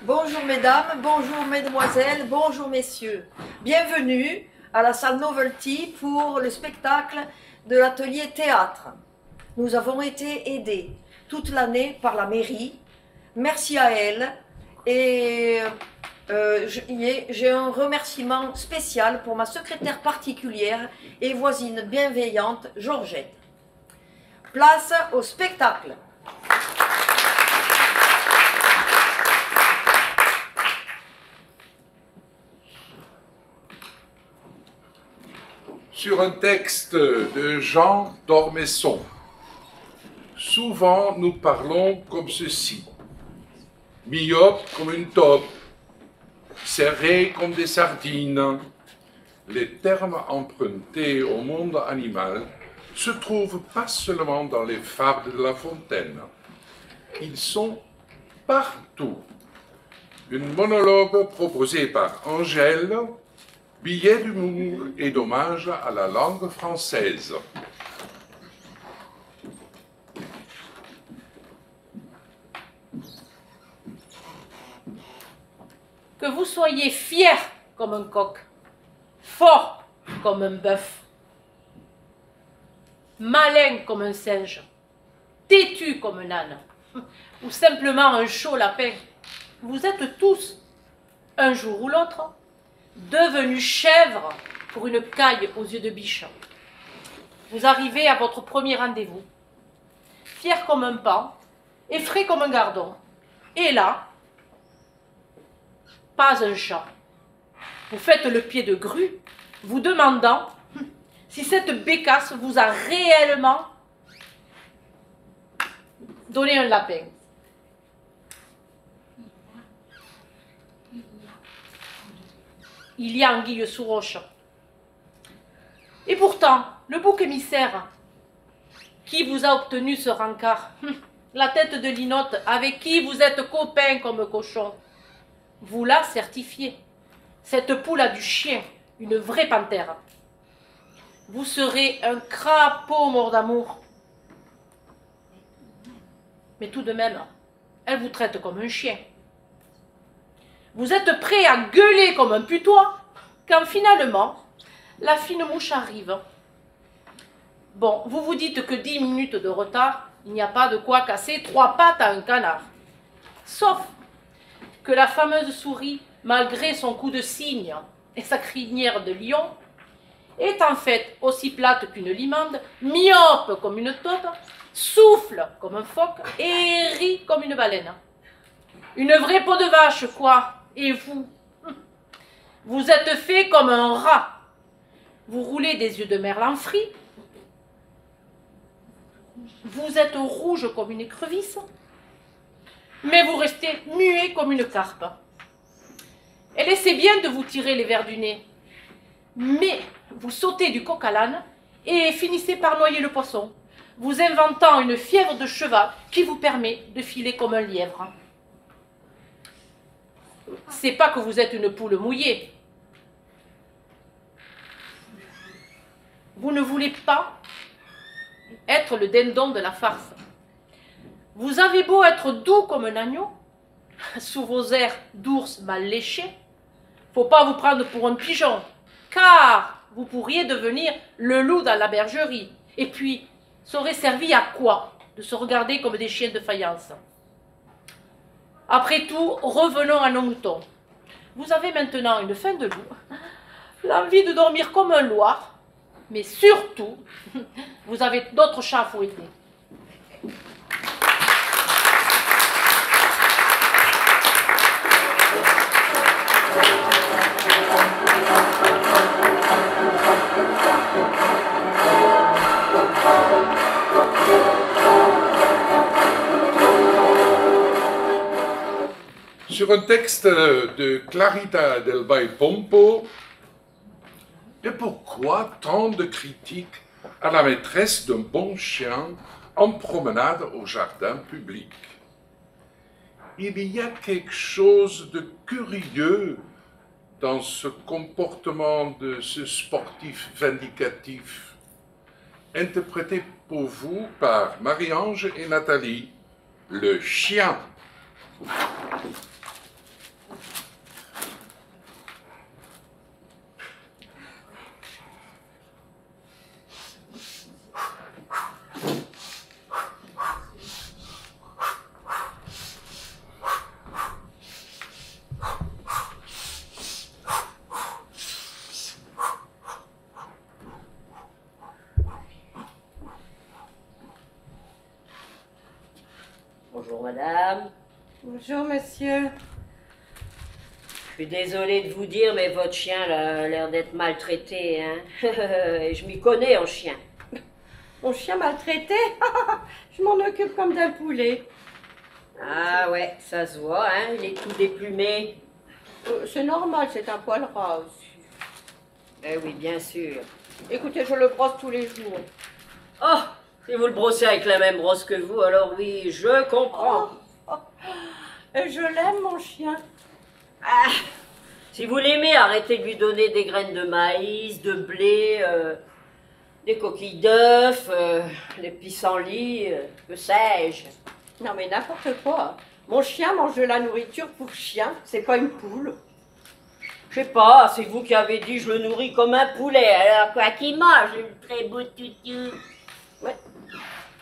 Bonjour mesdames, bonjour mesdemoiselles, bonjour messieurs. Bienvenue à la salle Novelty pour le spectacle de l'atelier théâtre. Nous avons été aidés toute l'année par la mairie. Merci à elle. Et j'ai un remerciement spécial pour ma secrétaire particulière et voisine bienveillante, Georgette. Place au spectacle. Sur un texte de Jean d'Ormesson. Souvent, nous parlons comme ceci. Myope comme une taupe, serrés comme des sardines. Les termes empruntés au monde animal se trouvent pas seulement dans les fables de La Fontaine. Ils sont partout. Un monologue proposé par Angèle, billet d'humour et d'hommage à la langue française. Que vous soyez fier comme un coq, fort comme un bœuf, malin comme un singe, têtu comme un âne, ou simplement un chaud lapin, vous êtes tous, un jour ou l'autre, devenus chèvres pour une caille aux yeux de biche. Vous arrivez à votre premier rendez-vous, fier comme un paon, et frais comme un gardon. Et là, pas un chat. Vous faites le pied de grue, vous demandant si cette bécasse vous a réellement donné un lapin. Il y a anguille sous roche. Et pourtant, le bouc émissaire qui vous a obtenu ce rencard, la tête de linotte avec qui vous êtes copain comme cochon, vous l'a certifié. Cette poule a du chien, une vraie panthère. Vous serez un crapaud mort d'amour. Mais tout de même, elle vous traite comme un chien. Vous êtes prêt à gueuler comme un putois quand finalement, la fine mouche arrive. Bon, vous vous dites que 10 minutes de retard, il n'y a pas de quoi casser 3 pattes à un canard. Sauf que la fameuse souris, malgré son coup de cygne et sa crinière de lion, est en fait aussi plate qu'une limande, myope comme une taupe, souffle comme un phoque et rit comme une baleine. Une vraie peau de vache, quoi. Et vous, vous êtes fait comme un rat. Vous roulez des yeux de merlan frit. Vous êtes rouge comme une écrevisse. Mais vous restez muet comme une carpe. Elle essaie bien de vous tirer les vers du nez. Mais vous sautez du coq à l'âne et finissez par noyer le poisson, vous inventant une fièvre de cheval qui vous permet de filer comme un lièvre. C'est pas que vous êtes une poule mouillée. Vous ne voulez pas être le dindon de la farce. Vous avez beau être doux comme un agneau, sous vos airs d'ours mal léchés, faut pas vous prendre pour un pigeon, car vous pourriez devenir le loup dans la bergerie. Et puis, ça aurait servi à quoi de se regarder comme des chiens de faïence? Après tout, revenons à nos moutons. Vous avez maintenant une faim de loup, l'envie de dormir comme un loir, mais surtout, vous avez d'autres chats à fouetter. Sur un texte de Clarita del Valle-Pompo, et pourquoi tant de critiques à la maîtresse d'un bon chien en promenade au jardin public? Il y a quelque chose de curieux dans ce comportement de ce sportif vindicatif, interprété pour vous par Marie-Ange et Nathalie, le chien. Bonjour madame. Bonjour monsieur. Je suis désolée de vous dire, mais votre chien là, a l'air d'être maltraité, hein. Et je m'y connais en chien. Mon chien maltraité. Je m'en occupe comme d'un poulet. Ah ouais, ça se voit, hein, il est tout déplumé. C'est normal, c'est un poil ras aussi. Eh oui, bien sûr. Écoutez, je le brosse tous les jours. Oh, si vous le brossez avec la même brosse que vous, alors oui, je comprends. Et je l'aime, mon chien. Ah, si vous l'aimez, arrêtez de lui donner des graines de maïs, de blé, des coquilles d'œufs, des pissenlits, que sais-je. Non mais n'importe quoi. Mon chien mange de la nourriture pour chien, c'est pas une poule. Je sais pas, c'est vous qui avez dit je le nourris comme un poulet, alors quoi qu'il mange, une très beau toutou. Ouais.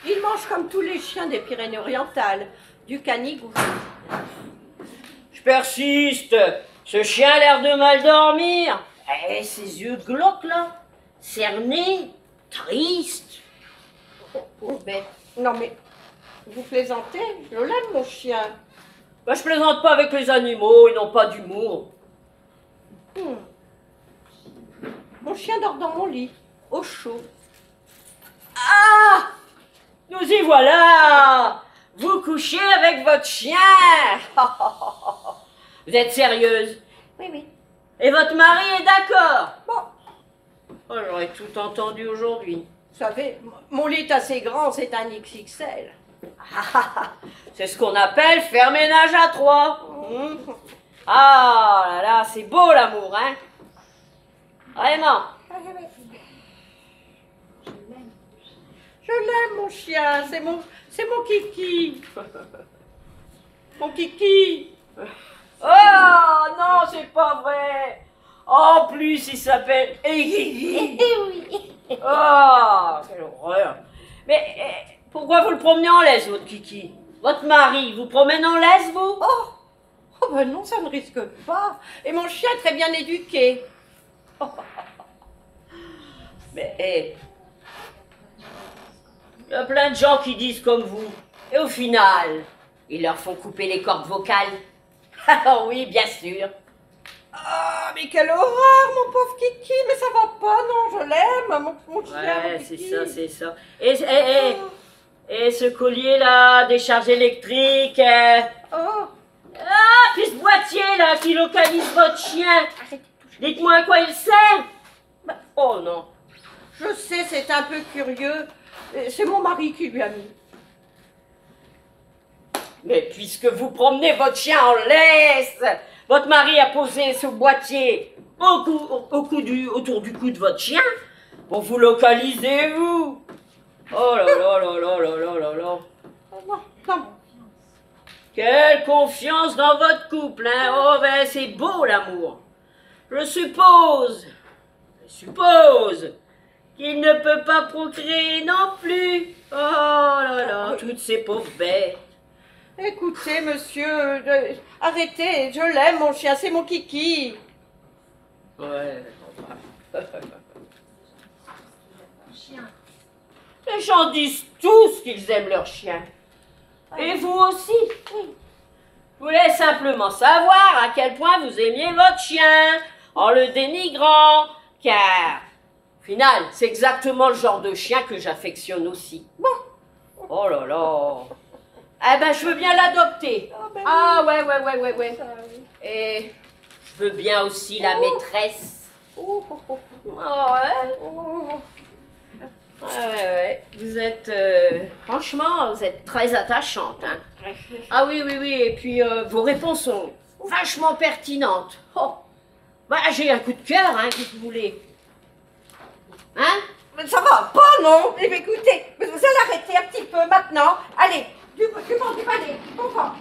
Il mange comme tous les chiens des Pyrénées-Orientales, du canigou. Je persiste, ce chien a l'air de mal dormir. Eh, ses yeux glauques là, cernés, tristes. Oh, bête. Non mais, vous plaisantez? Je l'aime, mon chien. Bah, je plaisante pas avec les animaux, ils n'ont pas d'humour. Mon chien dort dans mon lit, au chaud. Ah! Nous y voilà! Vous couchez avec votre chien! Vous êtes sérieuse? Oui, oui. Et votre mari est d'accord? Bon, Oh, j'aurais tout entendu aujourd'hui. vous savez, mon lit est assez grand, c'est un XXL. C'est ce qu'on appelle faire ménage à trois. Ah là là, c'est beau l'amour, hein? Vraiment. Je l'aime, mon chien, c'est mon kiki. Mon kiki. Oh non, c'est pas vrai. En plus, il s'appelle Egigi. Oh, quelle horreur. Mais pourquoi vous le promenez en laisse, votre kiki? Votre mari vous promène en laisse, vous? Oh ben non, ça ne risque pas. Et mon chien est très bien éduqué. Mais il y a plein de gens qui disent comme vous. Et au final, ils leur font couper les cordes vocales. Alors oui, bien sûr. Ah, mais quelle horreur, mon pauvre kiki. Mais ça va pas, non, je l'aime, mon chien. Ouais, mon c'est kiki. ça, c'est ça. Et ce collier-là, des charges électriques. Oh, Ah, puis ce boîtier-là qui localise votre chien. Dites-moi à quoi il sert. Oh non. je sais, c'est un peu curieux. C'est mon mari qui lui a mis. Mais puisque vous promenez votre chien en laisse, votre mari a posé ce boîtier autour du cou de votre chien pour vous localiser, vous. Oh là là là là là là là là. Oh, non, non. Quelle confiance dans votre couple, hein. Oh ben c'est beau l'amour. Je suppose qu'il ne peut pas procréer non plus. Oh là là, toutes ces pauvres bêtes. Écoutez, monsieur, arrêtez, je l'aime, mon chien, c'est mon kiki. Ouais. Les gens disent tous qu'ils aiment leur chien. Et vous aussi. Je voulais simplement savoir à quel point vous aimiez votre chien, en le dénigrant, car, au final, c'est exactement le genre de chien que j'affectionne aussi. Bon. Oh là là. Eh ben, je veux bien l'adopter. Ah ouais. Et je veux bien aussi la maîtresse. Ah ouais. Ouais. Vous êtes, franchement, vous êtes très attachante, hein. Ah oui, et puis vos réponses sont vachement pertinentes. Oh, bah j'ai un coup de cœur, hein, qu'est-ce que vous voulez? Hein? Mais ça va pas, non? Eh bien, écoutez, vous allez arrêter un petit peu maintenant. Allez, Tu prends du balai, comprends.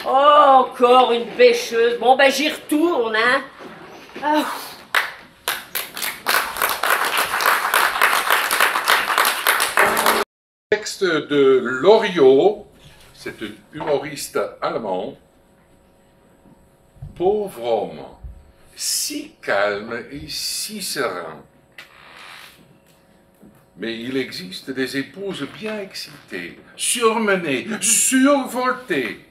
Oh, encore une bêcheuse. Bon, ben j'y retourne, hein. Ah. Texte de Loriot, c'est un humoriste allemand. Pauvre homme, si calme et si serein. Mais il existe des épouses bien excitées, surmenées, survoltées.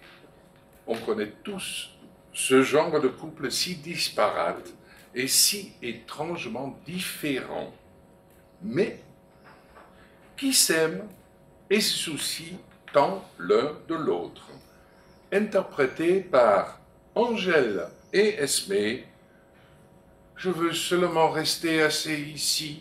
On connaît tous ce genre de couple si disparate et si étrangement différent, mais qui s'aiment et se soucient tant l'un de l'autre. Interprété par Angèle et Esmé, je veux seulement rester assis ici.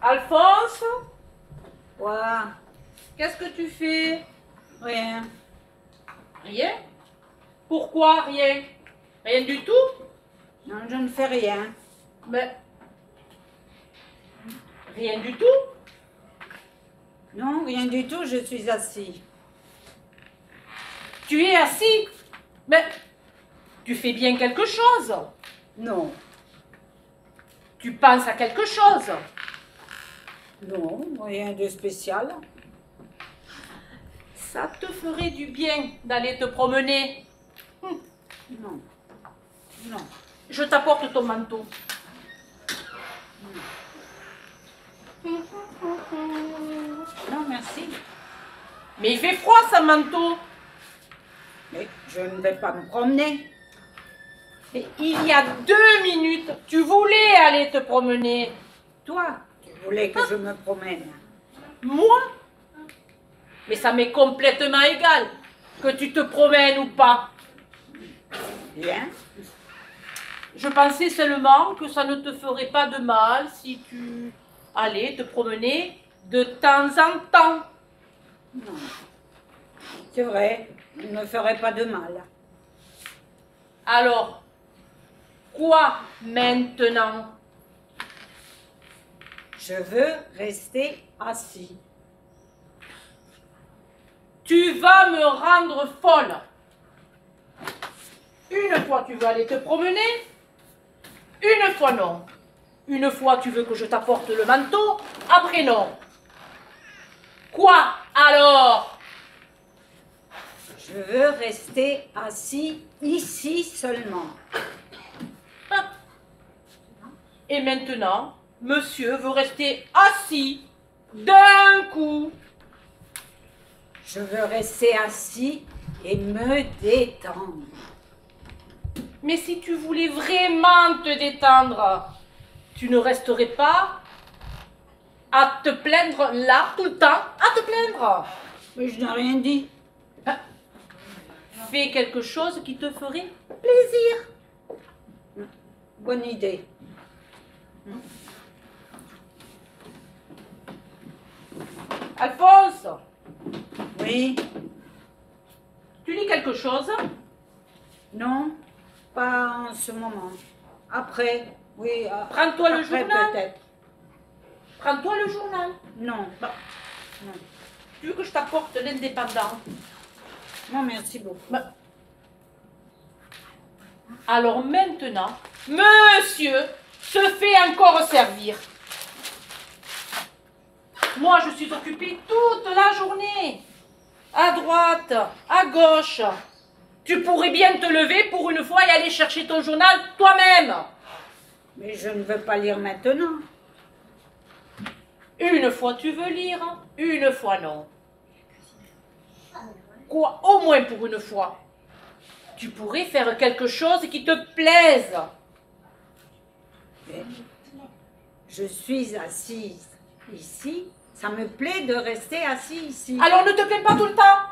Alphonse, Quoi? qu'est-ce que tu fais? Rien. Rien? Pourquoi rien? Rien du tout? Non, je ne fais rien. Mais... Rien du tout? Non, rien du tout, je suis assis. Tu es assis? Mais... Tu fais bien quelque chose? Non, Tu penses à quelque chose? non, rien de spécial. Ça te ferait du bien d'aller te promener. Non, non. Je t'apporte ton manteau. Non, merci. Mais il fait froid, ce manteau. Mais je ne vais pas me promener. Mais il y a 2 minutes, tu voulais aller te promener. Toi, tu voulais que je me promène. Moi? Mais ça m'est complètement égal que tu te promènes ou pas. Bien. Je pensais seulement que ça ne te ferait pas de mal si tu allais te promener de temps en temps. Non. C'est vrai, il ne me ferait pas de mal. Alors, quoi maintenant? Je veux rester assis. Tu vas me rendre folle. Une fois tu veux aller te promener, une fois non. Une fois tu veux que je t'apporte le manteau, après non. Quoi alors? Je veux rester assis ici seulement. Et maintenant, monsieur veut rester assis d'un coup. Je veux rester assis et me détendre. Mais si tu voulais vraiment te détendre, tu ne resterais pas à te plaindre là tout le temps, à te plaindre. Mais je n'ai rien dit. Fais quelque chose qui te ferait plaisir. Bonne idée. Alphonse, Oui, tu lis quelque chose? non, pas en ce moment. Après, oui. Prends-toi le après, journal. peut-être. Prends-toi le journal. Non, Non. Tu veux que je t'apporte l'Indépendant? non, merci beaucoup. Alors maintenant, monsieur se fait encore servir. Moi, je suis occupée toute la journée. À droite, à gauche. Tu pourrais bien te lever pour une fois et aller chercher ton journal toi-même. Mais je ne veux pas lire maintenant. Une fois tu veux lire, une fois non. Quoi, au moins pour une fois. Tu pourrais faire quelque chose qui te plaise. Mais je suis assise ici. Ça me plaît de rester assis ici. Alors ne te plains pas tout le temps.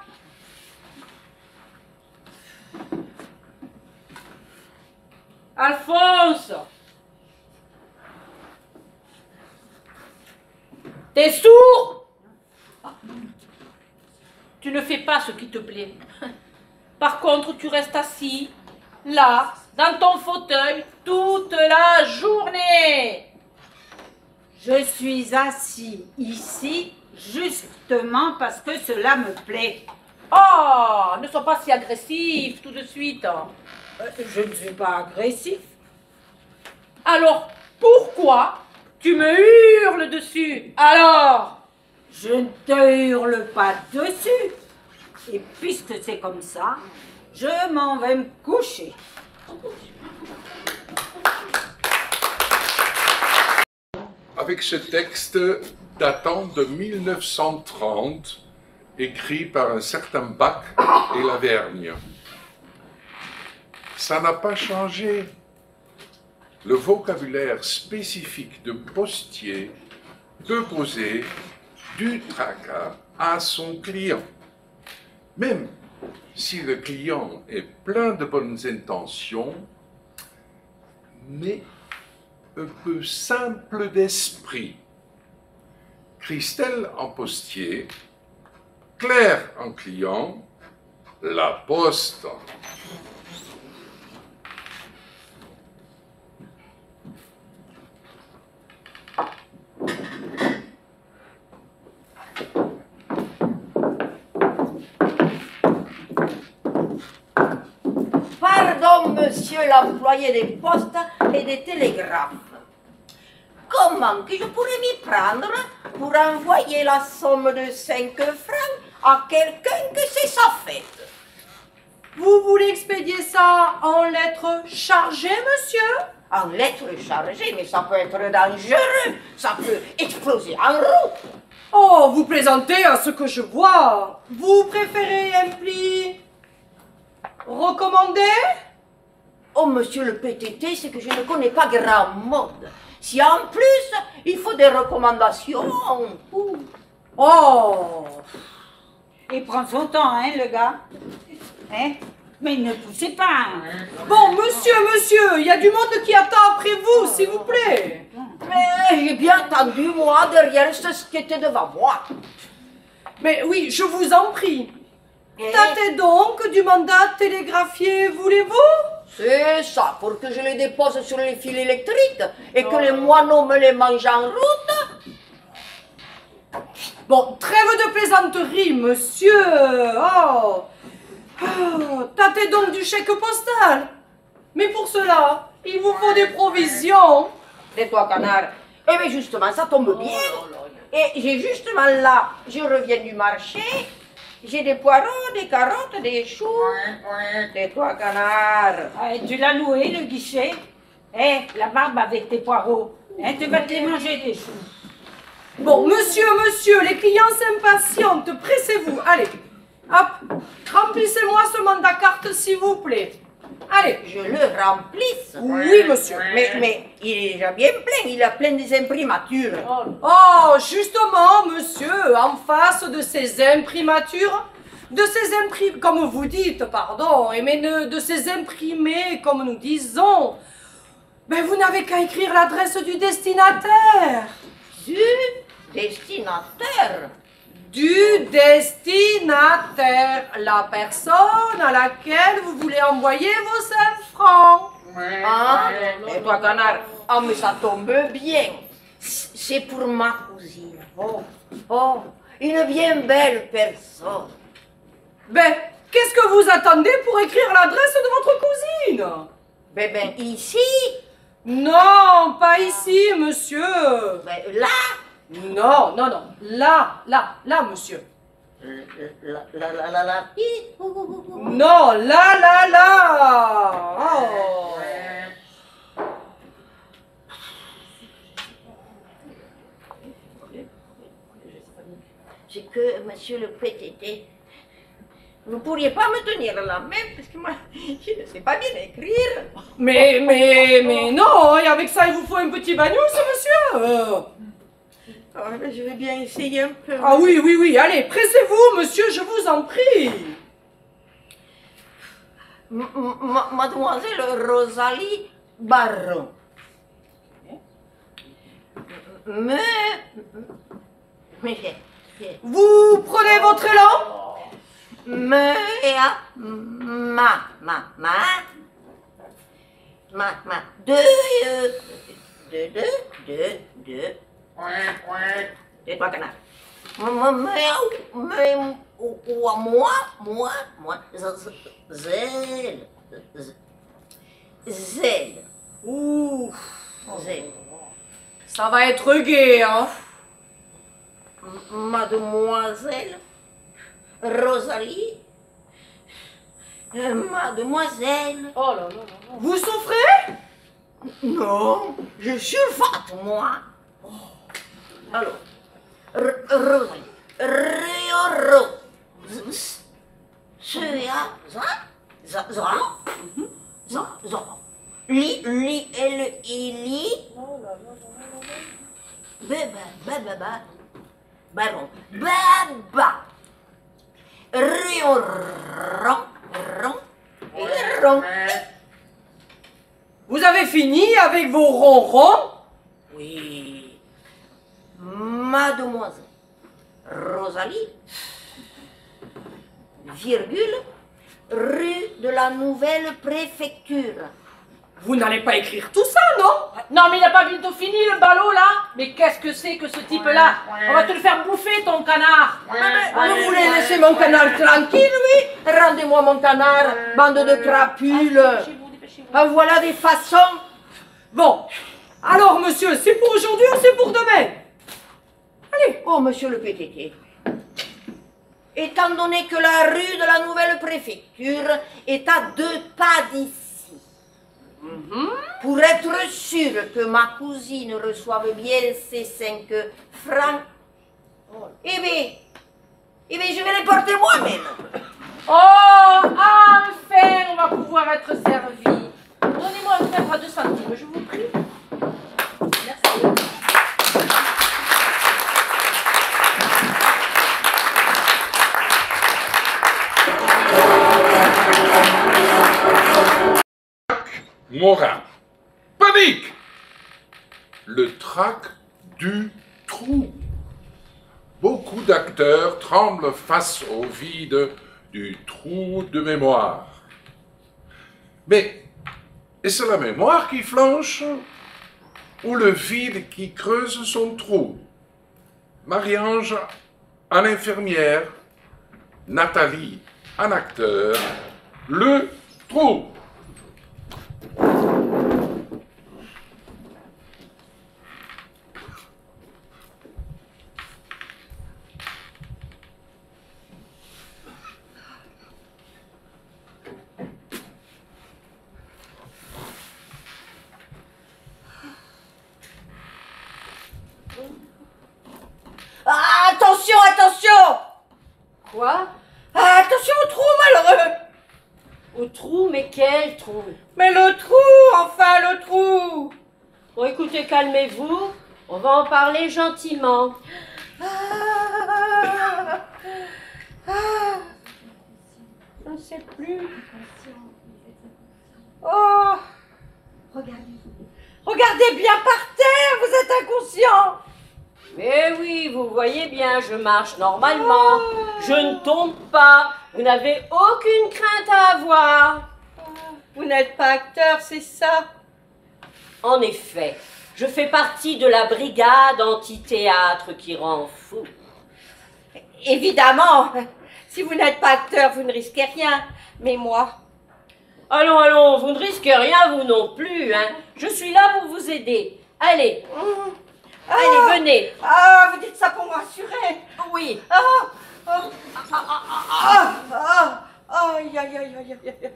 Alphonse, T'es sourd? Tu ne fais pas ce qui te plaît. Par contre, tu restes assis, là, dans ton fauteuil, toute la journée. Je suis assis ici justement parce que cela me plaît. Oh, ne sois pas si agressif tout de suite. Je ne suis pas agressif. Alors, pourquoi tu me hurles dessus? Alors? Je ne te hurle pas dessus. Et puisque c'est comme ça, je m'en vais me coucher. Avec ce texte datant de 1930, écrit par un certain Bach et Lavergne. Ça n'a pas changé. Le vocabulaire spécifique de postier peut causer du tracas à son client. Même si le client est plein de bonnes intentions, mais un peu simple d'esprit. Christelle en postier, Claire en client, la poste. Pardon, monsieur l'employé des postes et des télégraphes. Comment que je pourrais m'y prendre pour envoyer la somme de 5 francs à quelqu'un que c'est sa fête? Vous voulez expédier ça en lettres chargées, monsieur? En lettres chargées, mais ça peut être dangereux, ça peut exploser en route. Oh, vous plaisantez à ce que je vois. Vous préférez un pli recommandé? Oh, monsieur le PTT, c'est que je ne connais pas grand monde. Si en plus, il faut des recommandations. Oh, Il prend son temps, hein, le gars. Hein? Mais ne poussez pas. Hein. bon, monsieur, il y a du monde qui attend après vous, s'il vous plaît. Mais j'ai bien entendu, moi, derrière ce qui était devant moi. Mais oui, je vous en prie. Et Tâtez donc du mandat télégraphié, voulez-vous? c'est ça, pour que je les dépose sur les fils électriques et que les moineaux me les mangent en route. Bon, trêve de plaisanterie, monsieur. Oh. Tâtez donc du chèque postal. Mais pour cela, il vous faut des provisions. Tais-toi, canard. Eh bien, justement, ça tombe bien. Et j'ai justement là, je reviens du marché, j'ai des poireaux, des carottes, des choux. Tais-toi, canard. Ah, tu l'as loué, le guichet. La barbe avec tes poireaux. Tu vas te les manger, des choux. Bon, monsieur, les clients s'impatientent. Pressez-vous. Allez, hop, remplissez-moi ce mandat carte, s'il vous plaît. Allez. Je le remplisse. Oui, monsieur. Mais il est déjà bien plein, il a plein des imprimatures. Oh, justement, monsieur, en face de ces imprimatures, comme vous dites, pardon, mais de ces imprimés, comme nous disons, ben vous n'avez qu'à écrire l'adresse du destinataire. Du destinataire. Du destinataire, la personne à laquelle vous voulez envoyer vos 5 francs. Ah, tais-toi, canard. Ah, mais ça tombe bien. C'est pour ma cousine. Oh, une bien belle personne. Ben, qu'est-ce que vous attendez pour écrire l'adresse de votre cousine? Ben, ici, Non, pas ici, monsieur. ben, là, Non, là, monsieur. la. Non, là. Oh. C'est que, monsieur le PTT, vous ne pourriez pas me tenir la main parce que moi, je ne sais pas bien écrire. Mais non, et avec ça, il vous faut un petit bagnous, monsieur. Ah, ben, je vais bien essayer un peu. Ah oui, allez, pressez-vous, monsieur, je vous en prie. Mademoiselle Rosalie Baron. Vous prenez votre élan? Deux, trois canards. Zèle. Ouh. Zèle. Ça va être gai, hein. Mademoiselle Rosalie. Mademoiselle. Oh là là là là. Vous souffrez? Non, je sulfate, moi. Alors, Rosalie. Rio. Baron. Baba. Rio. Ron. Vous avez fini avec vos ronrons? Oui. Mademoiselle Rosalie, virgule, rue de la nouvelle préfecture. Vous n'allez pas écrire tout ça, non? Non, mais il n'a pas bientôt fini le ballot là. Mais qu'est-ce que c'est que ce type-là? On va te le faire bouffer, ton canard. Vous voulez laisser mon canard tranquille, oui? Rendez-moi mon canard, bande de crapules. Dépêchez-vous, dépêchez-vous. Ah, voilà des façons. Bon, alors monsieur, c'est pour aujourd'hui ou c'est pour demain? Allez, oh monsieur le PTT. Étant donné que la rue de la nouvelle préfecture est à 2 pas d'ici, pour être sûr que ma cousine reçoive bien ses 5 francs, eh bien, je vais les porter moi-même. Oh, enfin, on va pouvoir être servi. Donnez-moi un mètre à 2 centimes, je vous prie. Merci. Morin. Panique! Le trac du trou. Beaucoup d'acteurs tremblent face au vide du trou de mémoire. Mais est-ce la mémoire qui flanche ou le vide qui creuse son trou? Marie-Ange en infirmière, Nathalie en acteur, le trou. Ah, attention, attention! Quoi? Ah, attention au trou malheureux! Au trou, mais quel trou? Mais le trou, enfin le trou! Bon, écoutez, calmez-vous. On va en parler gentiment. Je ne sais plus. Oh! Regardez bien par terre, vous êtes inconscient! Mais oui, vous voyez bien, je marche normalement. Je ne tombe pas. Vous n'avez aucune crainte à avoir. Vous n'êtes pas acteur, c'est ça? En effet, je fais partie de la brigade anti-théâtre qui rend fou. Évidemment, si vous n'êtes pas acteur, vous ne risquez rien. Mais moi, Allons, allons, vous ne risquez rien, vous non plus, hein. Je suis là pour vous aider. Allez, allez, venez. ah, vous dites ça pour me rassurer. Oui. Aïe, aïe, aïe, aïe, aïe, aïe.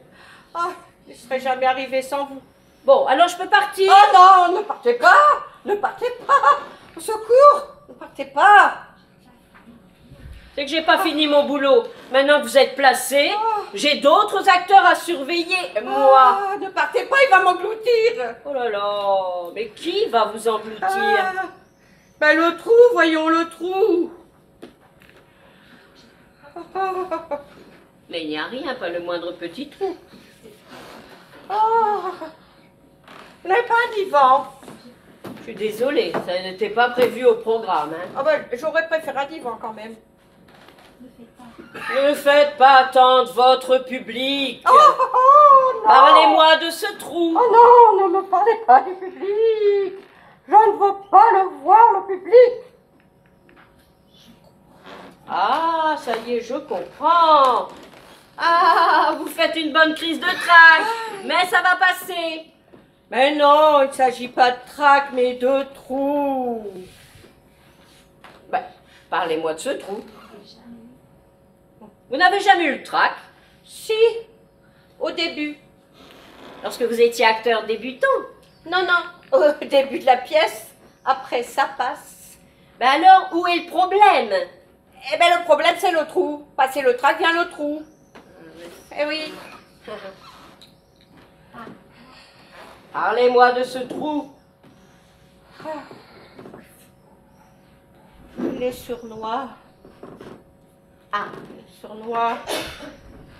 Ah, je ne serais jamais arrivé sans vous. Bon, alors je peux partir? Oh non, ne partez pas! Ne partez pas! Au secours! Ne partez pas! C'est que j'ai pas fini mon boulot. Maintenant que vous êtes placé, j'ai d'autres acteurs à surveiller. Moi. Ah, ne partez pas, il va m'engloutir! Oh là là, mais qui va vous engloutir? Ben le trou, voyons le trou! Mais il n'y a rien, pas le moindre petit trou. Oh, vous n'avez pas un divan? suis désolée, ça n'était pas prévu au programme. Hein. Ah ben, j'aurais préféré un divan quand même. Ne faites pas attendre votre public. Oh, non. Parlez-moi de ce trou. Oh non, ne me parlez pas du public. Je ne veux pas le voir, le public. Ah, ça y est, je comprends. Ah, vous faites une bonne crise de trac, mais ça va passer. Mais non, il ne s'agit pas de trac, mais de trou. Ben, parlez-moi de ce trou. Vous n'avez jamais eu le trac? Si, au début. Lorsque vous étiez acteur débutant? Non, non, au début de la pièce. Après, ça passe. Ben alors, où est le problème? Eh bien, le problème, c'est le trou. Passer le trac, vient le trou. Eh oui. Parlez-moi de ce trou. Il est sournois. Ah, il est sournois.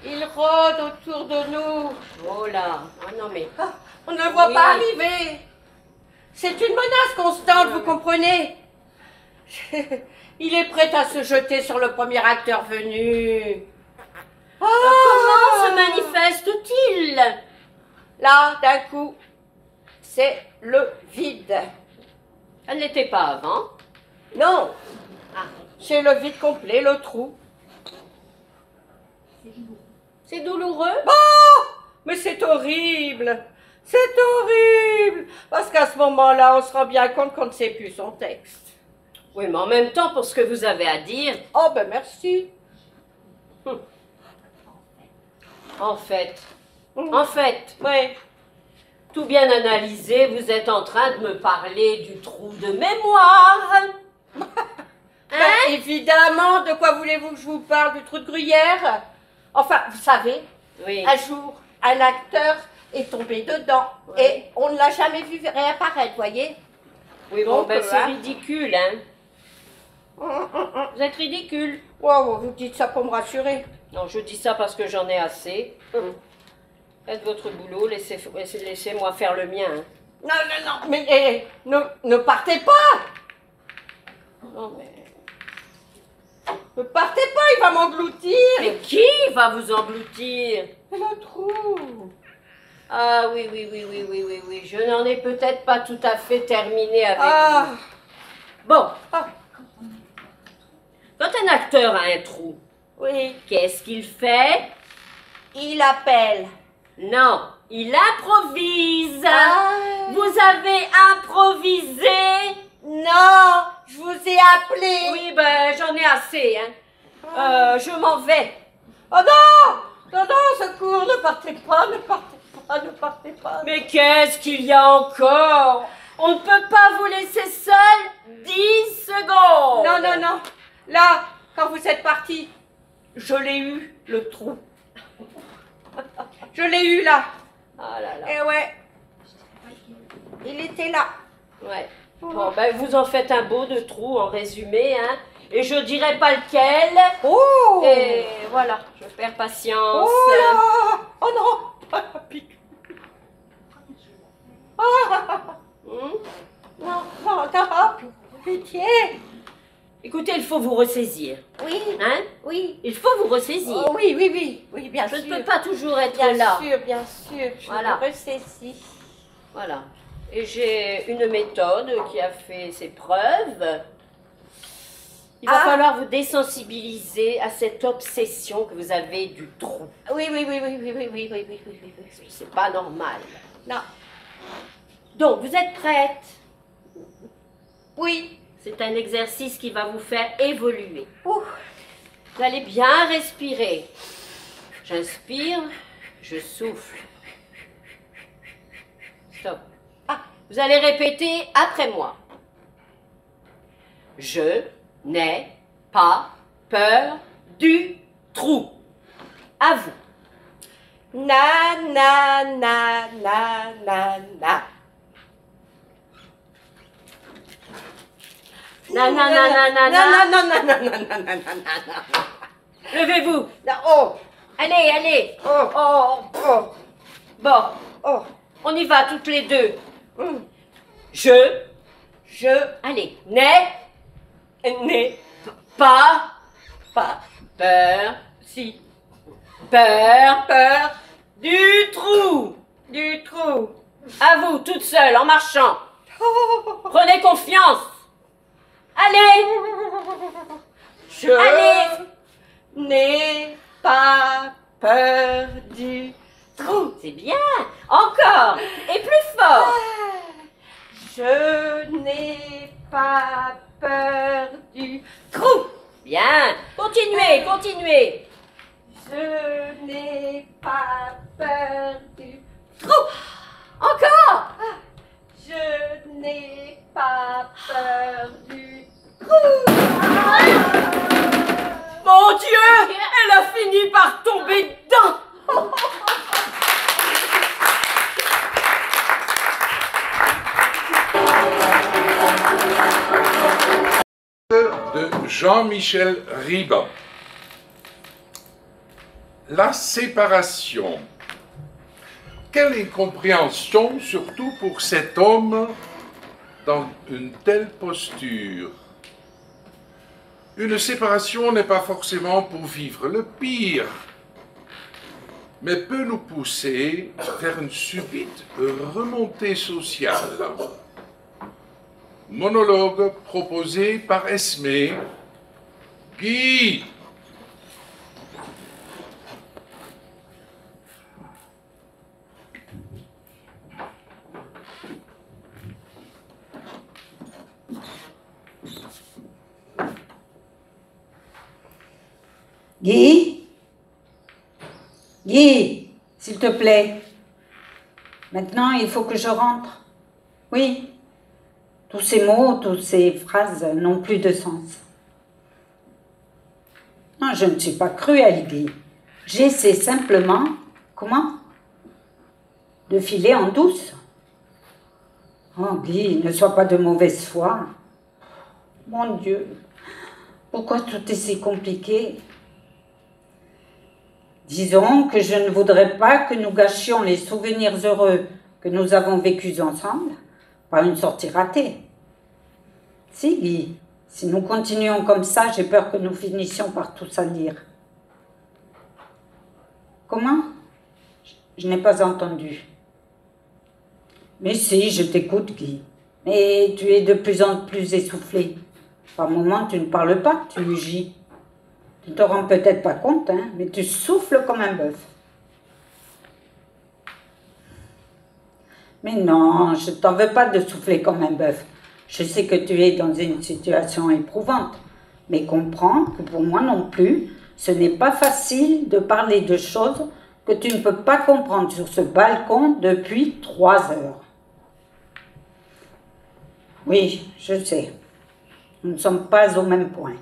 Il rôde autour de nous. Oh là, ah non mais... Ah, on ne le voit Oui. pas arriver. C'est une menace constante, vous comprenez? Il est prêt à se jeter sur le premier acteur venu. Comment se manifeste-t-il? Là, d'un coup, c'est le vide. Elle n'était pas avant. Non, Ah, c'est le vide complet, le trou. c'est douloureux? Mais c'est horrible. C'est horrible. Parce qu'à ce moment-là, on se rend bien compte qu'on ne sait plus son texte. Oui, mais en même temps, pour ce que vous avez à dire, Oh, ben merci. en fait, Oui. tout bien analysé, vous êtes en train de me parler du trou de mémoire. Ben, évidemment, de quoi voulez-vous que je vous parle? Du trou de gruyère? Enfin, vous savez, Oui. un jour, un acteur est tombé dedans Ouais. et on ne l'a jamais vu réapparaître, voyez? Oui, bon, Donc, ben c'est hein. ridicule, hein. Vous êtes ridicule. Wow, vous dites ça pour me rassurer. Non, je dis ça parce que j'en ai assez. Faites votre boulot, laissez-moi faire le mien. Hein. Non, non, non, mais ne partez pas! Non, mais... Ne partez pas, il va m'engloutir! Mais qui va vous engloutir? C'est le trou! Ah oui, oui. Je n'en ai peut-être pas tout à fait terminé avec Ah! vous. Bon, Ah, quand un acteur a un trou, oui, qu'est-ce qu'il fait? il appelle. Non, il improvise. Ah. Vous avez improvisé? Non, je vous ai appelé. Oui, ben j'en ai assez. Hein. Je m'en vais. Oh non! Non, non, secours, ne partez pas, ne partez pas, ne partez pas. Mais qu'est-ce qu'il y a encore? On ne peut pas vous laisser seul 10 secondes. Non, non, non. Là, quand vous êtes parti, je l'ai eu, le trou. Je l'ai eu là. Ah là là. Eh ouais. Il était là. Ouais. Bon, ben vous en faites un beau de trou en résumé, hein. Et je dirai pas lequel. Oh! Et voilà, je perds patience. Oh là! Oh non! Pas la pique. Hmm? Non, non, non, pitié. Écoutez, il faut vous ressaisir. Oui, Hein? oui. Il faut vous ressaisir. Oh, oui, oui, oui. Oui, bien je sûr. ne peux pas toujours être Bien là. sûr, bien sûr. Je Voilà. me ressaisis. Voilà. Et j'ai une méthode qui a fait ses preuves. Il va Ah. falloir vous désensibiliser à cette obsession que vous avez du trou. Oui, oui, oui, oui, oui, oui, oui, oui, oui, oui, oui. C'est pas normal. Non. Donc, vous êtes prête? Oui. C'est un exercice qui va vous faire évoluer. Ouh. Vous allez bien respirer. J'inspire, je souffle. Stop. Ah. Vous allez répéter après moi. Je n'ai pas peur du trou. À vous. Na, na, na, na, na, na. Na, na, na, na, na, na. Non, non, non, non, non, non, non, non. Levez-vous. Oh, Allez, allez. oh, oh, oh, Bon, oh. on y va toutes les deux. Hum. Je Allez, n'aie pas peur, si, peur du trou. À vous, toute seule, en marchant. Prenez confiance. Allez. Je n'ai pas peur du trou. C'est bien. Encore. Et plus fort. Je n'ai pas peur du trou. Bien. Continuez. Je n'ai pas peur du trou. Encore. Je n'ai pas peur du trou. Mon Dieu, elle a fini par tomber dedans. De Jean-Michel Ribon. La séparation. Quelle incompréhension, surtout pour cet homme dans une telle posture. Une séparation n'est pas forcément pour vivre le pire, mais peut nous pousser vers une subite remontée sociale. Monologue proposé par Esmé. Guy. Guy, s'il te plaît. Maintenant, il faut que je rentre. Oui. Tous ces mots, toutes ces phrases n'ont plus de sens. Non, je ne suis pas cruelle, Guy. J'essaie simplement, comment? De filer en douce. Oh, Guy, ne sois pas de mauvaise foi. Mon Dieu, pourquoi tout est si compliqué? Disons que je ne voudrais pas que nous gâchions les souvenirs heureux que nous avons vécus ensemble par une sortie ratée. Si, Guy, si nous continuons comme ça, j'ai peur que nous finissions par tout salir. Comment? Je n'ai pas entendu. Mais si, je t'écoute, Guy. Mais tu es de plus en plus essoufflé. Par moments, tu ne parles pas, tu mugis. Tu ne te rends peut-être pas compte, hein, mais tu souffles comme un bœuf. Mais non, je ne t'en veux pas de souffler comme un bœuf. Je sais que tu es dans une situation éprouvante, mais comprends que pour moi non plus, ce n'est pas facile de parler de choses que tu ne peux pas comprendre sur ce balcon depuis 3 heures. Oui, je sais. Nous ne sommes pas au même point.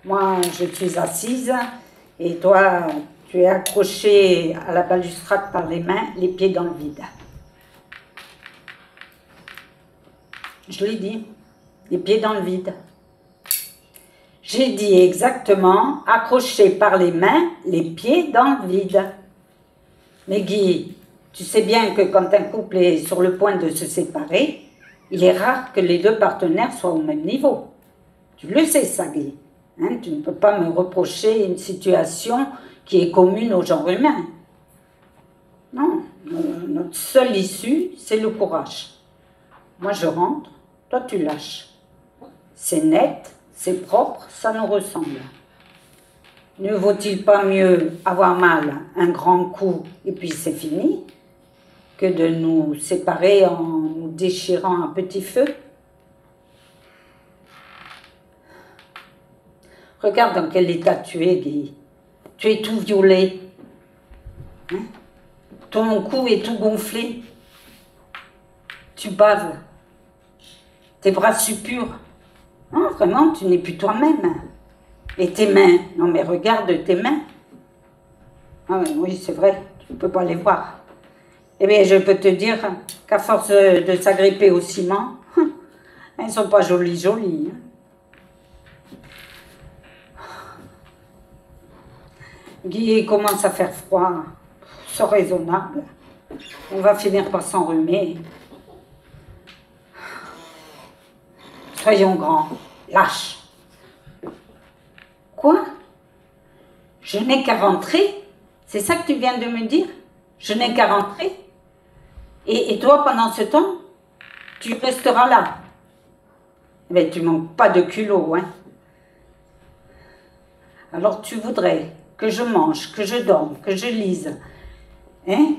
Moi, je suis assise et toi, tu es accroché à la balustrade par les mains, les pieds dans le vide. Je l'ai dit, les pieds dans le vide. J'ai dit exactement, accroché par les mains, les pieds dans le vide. Mais Guy, tu sais bien que quand un couple est sur le point de se séparer, il est rare que les 2 partenaires soient au même niveau. Tu le sais, ça, Guy. Hein, tu ne peux pas me reprocher une situation qui est commune au genre humain. Non, notre seule issue, c'est le courage. Moi, je rentre, toi, tu lâches. C'est net, c'est propre, ça nous ressemble. Ne vaut-il pas mieux avoir mal un grand coup et puis c'est fini, que de nous séparer en nous déchirant à petit feu? Regarde dans quel état tu es, Guy. Tu es tout violet. Hein? Ton cou est tout gonflé. Tu baves. Tes bras suppurent. Non, vraiment, tu n'es plus toi-même. Et tes mains, non mais regarde tes mains. Ah oui, c'est vrai, tu ne peux pas les voir. Eh bien, je peux te dire qu'à force de s'agripper au ciment, elles ne sont pas jolies. Hein. Guy, il commence à faire froid. C'est raisonnable. On va finir par s'enrhumer. soyons grands, lâche. Quoi? Je n'ai qu'à rentrer? C'est ça que tu viens de me dire? Je n'ai qu'à rentrer? Et toi, pendant ce temps, tu resteras là. Mais tu manques pas de culot, hein? Alors tu voudrais que je mange, que je dorme, que je lise, hein?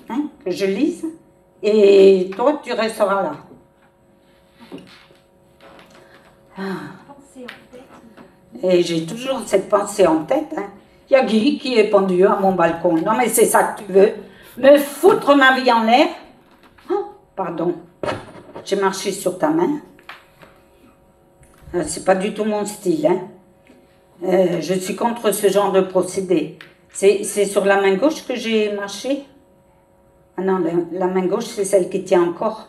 Hein, que je lise, et toi tu resteras là. Et j'ai toujours cette pensée en tête, hein. Il y a Guy qui est pendu à mon balcon. Non mais c'est ça que tu veux? Me foutre ma vie en l'air? Oh, pardon, j'ai marché sur ta main. C'est pas du tout mon style, hein. Je suis contre ce genre de procédé. C'est sur la main gauche que j'ai marché? Ah non, la main gauche, c'est celle qui tient encore.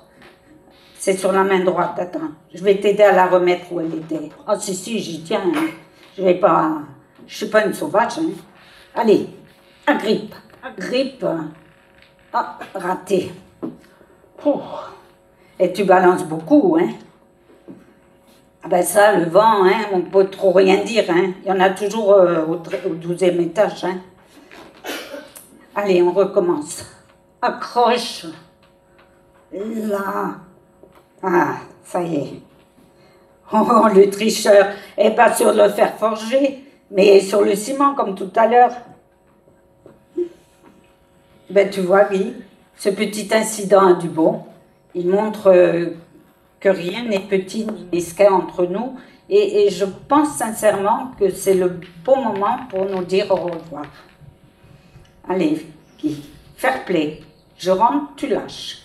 C'est sur la main droite, attends. Je vais t'aider à la remettre où elle était. Ah si, j'y tiens. Hein. Je vais pas... Je suis pas une sauvage, hein. Allez, agrippe. Ah, raté. Oh. Et tu balances beaucoup, hein. Ah ben ça, le vent, hein, on peut trop rien dire, hein. Il y en a toujours au 12e étage, hein. Allez, on recommence. Accroche. Là. Ah, ça y est. Oh, le tricheur est pas sûr de le faire forger, mais sur le ciment, comme tout à l'heure. Ben, tu vois, Guy, ce petit incident a du bon. Il montre que rien n'est petit ni mesquin entre nous, et je pense sincèrement que c'est le bon moment pour nous dire au revoir. Allez, Guy, fair play. Je rentre, tu lâches.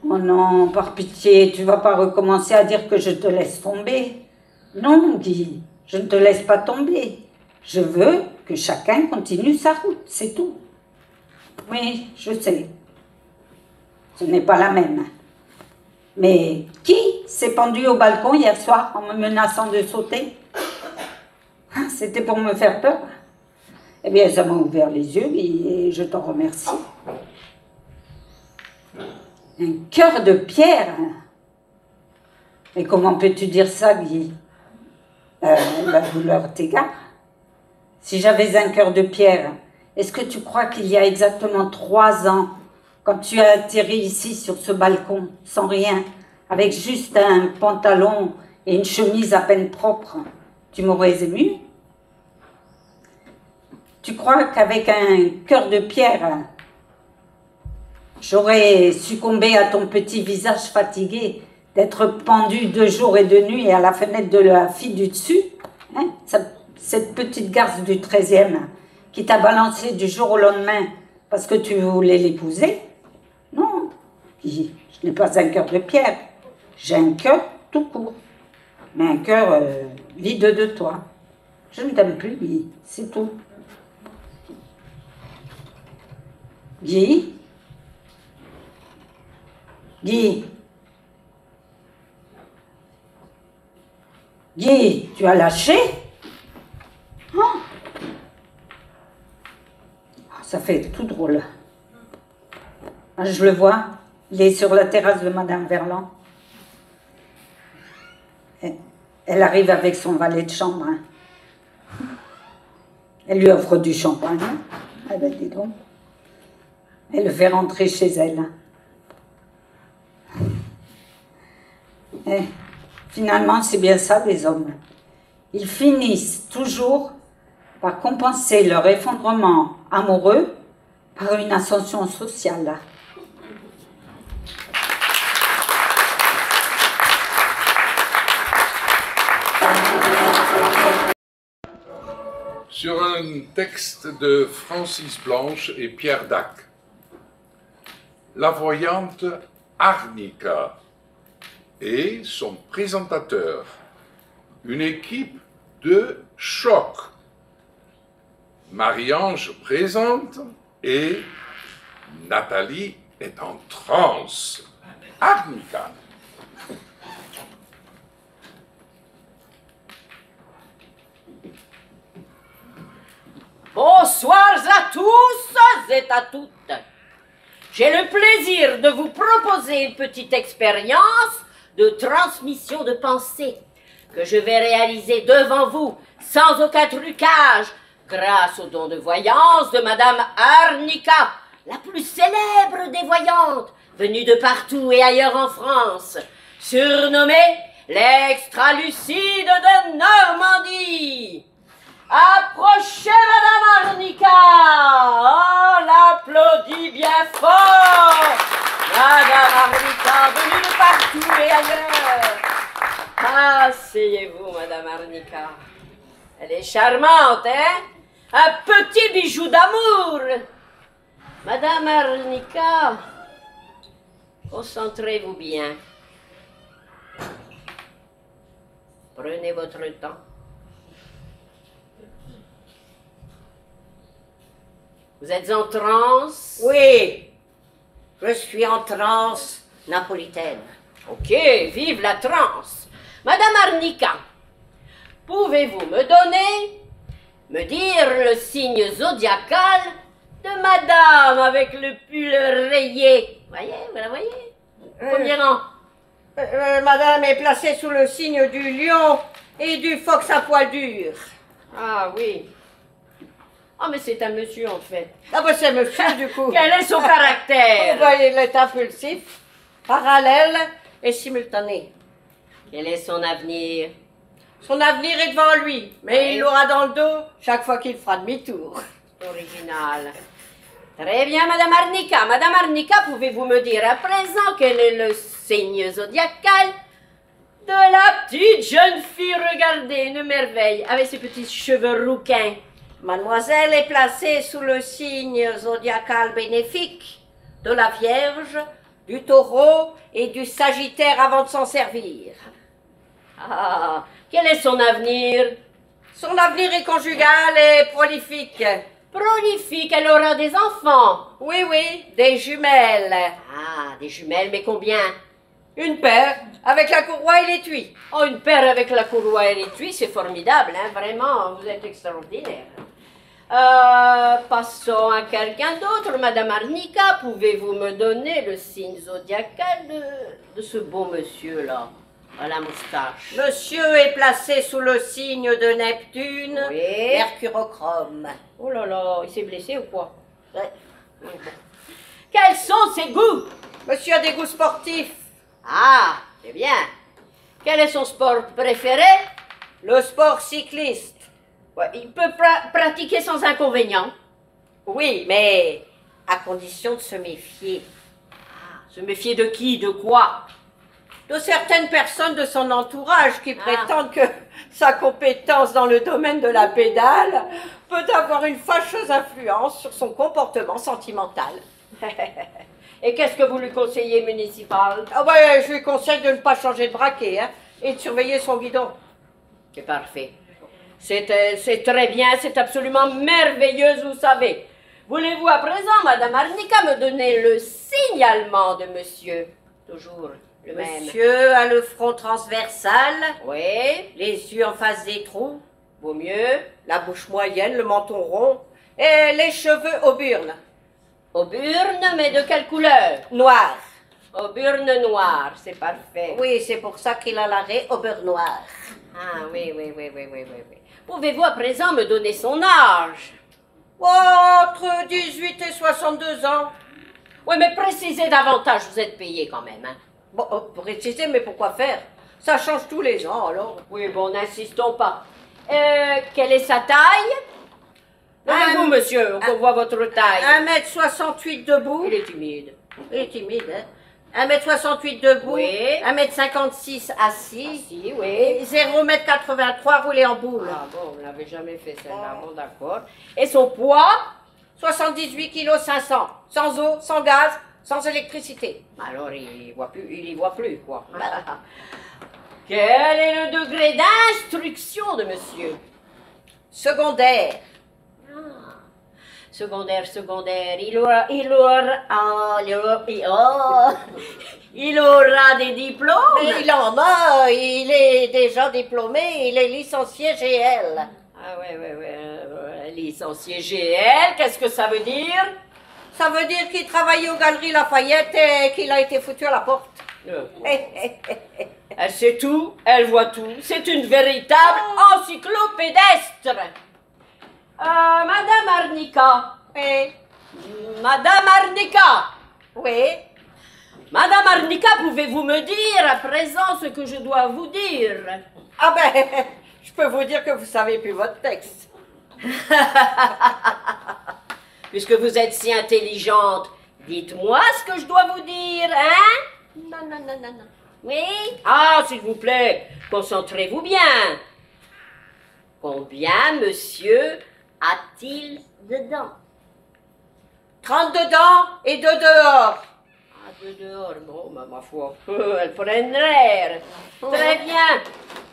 Oh non, par pitié, tu vas pas recommencer à dire que je te laisse tomber. Non, Guy, je ne te laisse pas tomber. Je veux que chacun continue sa route, c'est tout. Oui, je sais. Ce n'est pas la même. Mais qui s'est pendu au balcon hier soir en me menaçant de sauter? C'était pour me faire peur. Eh bien, ça m'a ouvert les yeux et je t'en remercie. Un cœur de pierre. Et comment peux-tu dire ça, Guy? La douleur t'égare. Si j'avais un cœur de pierre, est-ce que tu crois qu'il y a exactement 3 ans, quand tu as atterri ici sur ce balcon, sans rien, avec juste un pantalon et une chemise à peine propre, tu m'aurais ému? Tu crois qu'avec un cœur de pierre, j'aurais succombé à ton petit visage fatigué d'être pendu 2 jours et 2 nuits à la fenêtre de la fille du dessus, hein? Cette petite garce du 13e qui t'a balancé du jour au lendemain parce que tu voulais l'épouser? Non, je n'ai pas un cœur de pierre, j'ai un cœur tout court, mais un cœur vide de toi. Je ne t'aime plus, Guy, c'est tout. Guy? Guy? Guy, tu as lâché? Oh. Ça fait tout drôle. Ah, je le vois, il est sur la terrasse de Madame Verland. Elle arrive avec son valet de chambre. Hein. Elle lui offre du champagne. Ah ben dis donc. Elle le fait rentrer chez elle. Et finalement, c'est bien ça, les hommes. Ils finissent toujours par compenser leur effondrement amoureux par une ascension sociale. Sur un texte de Francis Blanche et Pierre Dac. La voyante Arnica et son présentateur. Une équipe de choc. Marie-Ange présente et Nathalie est en transe. Arnica. Bonsoir à tous et à toutes. J'ai le plaisir de vous proposer une petite expérience de transmission de pensée que je vais réaliser devant vous sans aucun trucage grâce au don de voyance de Madame Arnica, la plus célèbre des voyantes, venue de partout et ailleurs en France, surnommée l'extra-lucide de Normandie. Approchez, Madame Arnica. On l'applaudit bien fort. Madame Arnica, venue de partout et ailleurs. Asseyez-vous, Madame Arnica. Elle est charmante, hein? Un petit bijou d'amour. Madame Arnica, concentrez-vous bien. Prenez votre temps. Vous êtes en transe? Oui, je suis en transe napolitaine. Ok, vive la transe. Madame Arnica, pouvez-vous me dire le signe zodiacal de madame avec le pull rayé? Voyez, vous la voyez? Premier rang. Madame est placée sous le signe du lion et du fox à poil dur. Ah oui. Ah, mais c'est un monsieur en fait. Ah ben c'est monsieur du coup. Quel est son caractère? Vous voyez, il est impulsif, parallèle et simultané. Quel est son avenir? Son avenir est devant lui, mais Oui. il l'aura dans le dos chaque fois qu'il fera demi-tour. Original. Très bien, Madame Arnica. Madame Arnica, pouvez-vous me dire à présent quel est le signe zodiacal de la petite jeune fille? Regardez, une merveille, avec ses petits cheveux rouquins. Mademoiselle est placée sous le signe zodiacal bénéfique de la Vierge, du Taureau et du Sagittaire avant de s'en servir. Ah, quel est son avenir? Son avenir est conjugal et prolifique. Prolifique, elle aura des enfants. Oui, oui, des jumelles. Ah, des jumelles, mais combien? Une paire avec la courroie et l'étui. Oh, une paire avec la courroie et l'étui, c'est formidable, hein, vraiment, vous êtes extraordinaire. Passons à quelqu'un d'autre. Madame Arnica, pouvez-vous me donner le signe zodiacal de ce beau monsieur-là, à la moustache? Monsieur est placé sous le signe de Neptune, Oui. mercurochrome. Oh là là, il s'est blessé ou quoi? Ouais. Quels sont ses goûts? Monsieur a des goûts sportifs. Ah, c'est bien. Quel est son sport préféré? Le sport cycliste. Ouais, il peut pratiquer sans inconvénient. Oui, mais à condition de se méfier. Se méfier de qui? De quoi? De certaines personnes de son entourage qui prétendent que sa compétence dans le domaine de la pédale peut avoir une fâcheuse influence sur son comportement sentimental. Et qu'est-ce que vous lui conseillez, municipal? Ah ouais, je lui conseille de ne pas changer de braquet, hein, et de surveiller son guidon. C'est parfait. C'est très bien, c'est absolument merveilleux, vous savez. Voulez-vous à présent, Madame Arnica, me donner le signalement de monsieur? Toujours le même. Monsieur a le front transversal, Oui, les yeux en face des trous, vaut mieux. la bouche moyenne, le menton rond, et les cheveux auburnes. Auburne, mais de quelle couleur? Noir. Auburne noire, c'est parfait. Oui, c'est pour ça qu'il a l'arrêt au beurre noir. Ah oui. Pouvez-vous à présent me donner son âge? Oh, entre 18 et 62 ans. Oui, mais précisez davantage, vous êtes payé quand même, hein? Bon, préciser, mais pourquoi faire? Ça change tous les ans, alors. Oui, bon, n'insistons pas. Quelle est sa taille? Levez-vous, monsieur, qu'on voit votre taille. 1m68 debout. Il est timide. Il est timide, hein. 1m68 debout. Oui. 1m56 assis. Si, oui. Et 0m83 roulé en boule. Ah bon, on l'avait jamais fait celle-là, bon, d'accord. Et son poids? 78 kg 500. Sans eau, sans gaz, sans électricité. Alors, il y voit plus, quoi. Quel est le degré d'instruction de monsieur? Secondaire. Secondaire. Il aura des diplômes. Mais il en a, il est déjà diplômé, il est licencié GL. Ah ouais. Licencié GL, qu'est-ce que ça veut dire? Ça veut dire qu'il travaillait aux Galeries Lafayette et qu'il a été foutu à la porte. Elle sait tout, elle voit tout. C'est une véritable encyclopédestre. Madame Arnica. Oui. Madame Arnica. Oui. Madame Arnica, pouvez-vous me dire à présent ce que je dois vous dire? Ah ben, je peux vous dire que vous savez plus votre texte. Puisque vous êtes si intelligente, dites-moi ce que je dois vous dire, hein? Non. Oui? Ah, s'il vous plaît, concentrez-vous bien. Combien monsieur a-t-il dedans? 30 dedans et 2 dehors. Ah, de dehors, bon, ma foi, elle prenne l'air. Très bien.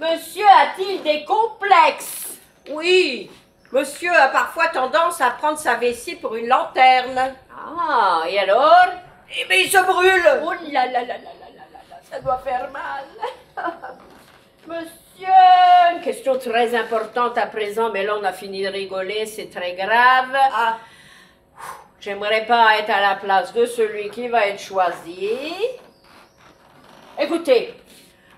Monsieur a-t-il des complexes? Oui. Monsieur a parfois tendance à prendre sa vessie pour une lanterne. Ah, et alors? Eh bien, il se brûle. Oh là, ça doit faire mal. Monsieur, une question très importante à présent, mais là on a fini de rigoler, c'est très grave. Ah, J'aimerais pas être à la place de celui qui va être choisi. Écoutez,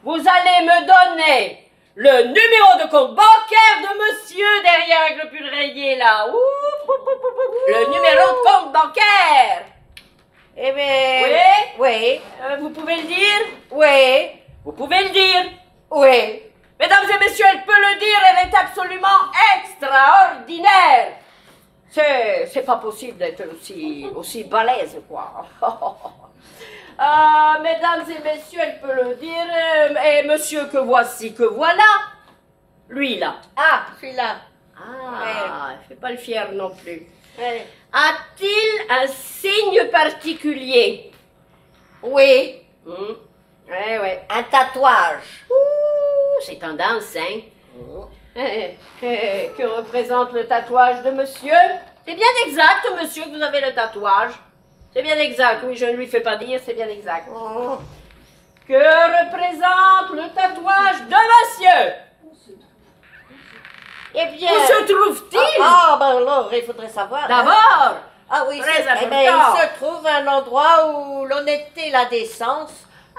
vous allez me donner le numéro de compte bancaire de monsieur derrière avec le pull rayé là. Le numéro de compte bancaire. eh bien... Oui? Oui. Vous pouvez le dire? Oui. Vous pouvez le dire? Oui. Mesdames et messieurs, elle peut le dire, elle est absolument extraordinaire. C'est pas possible d'être aussi balèze, quoi. Mesdames et messieurs, elle peut le dire. Et monsieur que voici, que voilà. Lui, là. Ah, celui-là. Ah, elle fait pas le fier non plus. Ouais. A-t-il un signe particulier? Oui. Ouais. Un tatouage. Ouh, c'est tendance, hein? Que représente le tatouage de monsieur? C'est bien exact, monsieur, que vous avez le tatouage. C'est bien exact, oui, je ne lui fais pas dire, c'est bien exact. Que représente le tatouage de monsieur? Eh bien... Où se trouve-t-il? ben alors, il faudrait savoir. hein. D'abord, Ah oui, très eh ben, important. il se trouve un endroit où l'honnêteté et la décence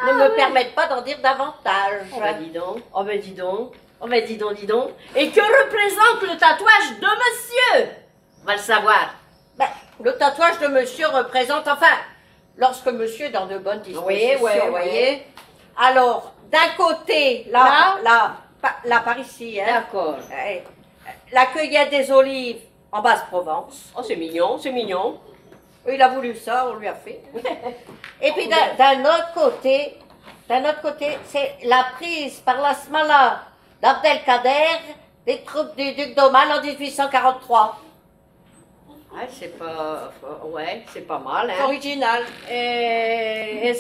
ne me permettent pas d'en dire davantage. oh ben dis donc, oh ben dis donc, oh ben dis donc. Et que représente le tatouage de monsieur? On va le savoir. Ben, le tatouage de monsieur représente, enfin, lorsque monsieur est dans de bonnes dispositions, Oui. vous voyez. Alors, d'un côté, là, par ici, hein, D'accord. la cueillette des olives en Basse-Provence. Oh, c'est mignon, c'est mignon. Il a voulu ça, on lui a fait. Et puis d'un autre côté, c'est la prise par la Smala d'Abdelkader des troupes du duc d'Oman en 1843. Ouais, c'est pas mal, C'est hein. original. Et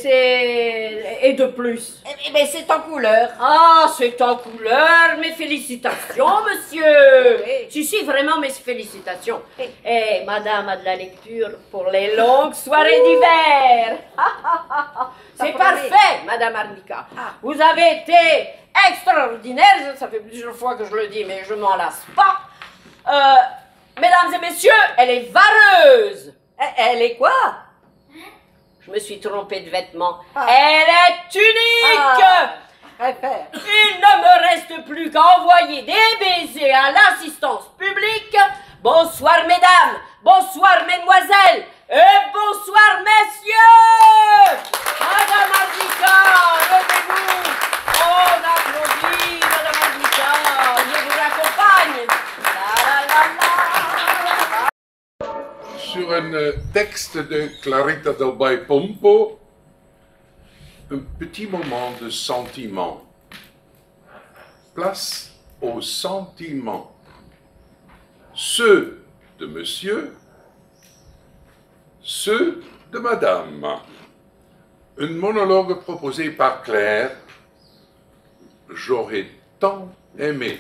de plus. Eh bien, c'est en couleur. Ah, c'est en couleur. Mes félicitations, monsieur. Oui. Si, vraiment, mes félicitations. Oui. Et madame a de la lecture pour les longues soirées d'hiver. C'est parfait, madame Arnica. Ah. Vous avez été extraordinaire. Ça fait plusieurs fois que je le dis, mais je m'en lasse pas. Mesdames et messieurs, elle est vareuse. Elle est quoi? Je me suis trompée de vêtements. Ah. Elle est unique. Préfère. Il ne me reste plus qu'à envoyer des baisers à l'assistance publique. Bonsoir mesdames, bonsoir mesdemoiselles et bonsoir messieurs. Madame Arnica, levez-vous. On applaudit Madame Arnica. Je vous accompagne. Sur un texte de Clarita del Baipompo, un petit moment de sentiment. Place aux sentiments. Ceux de monsieur, ceux de madame. Un monologue proposé par Claire. J'aurais tant aimé.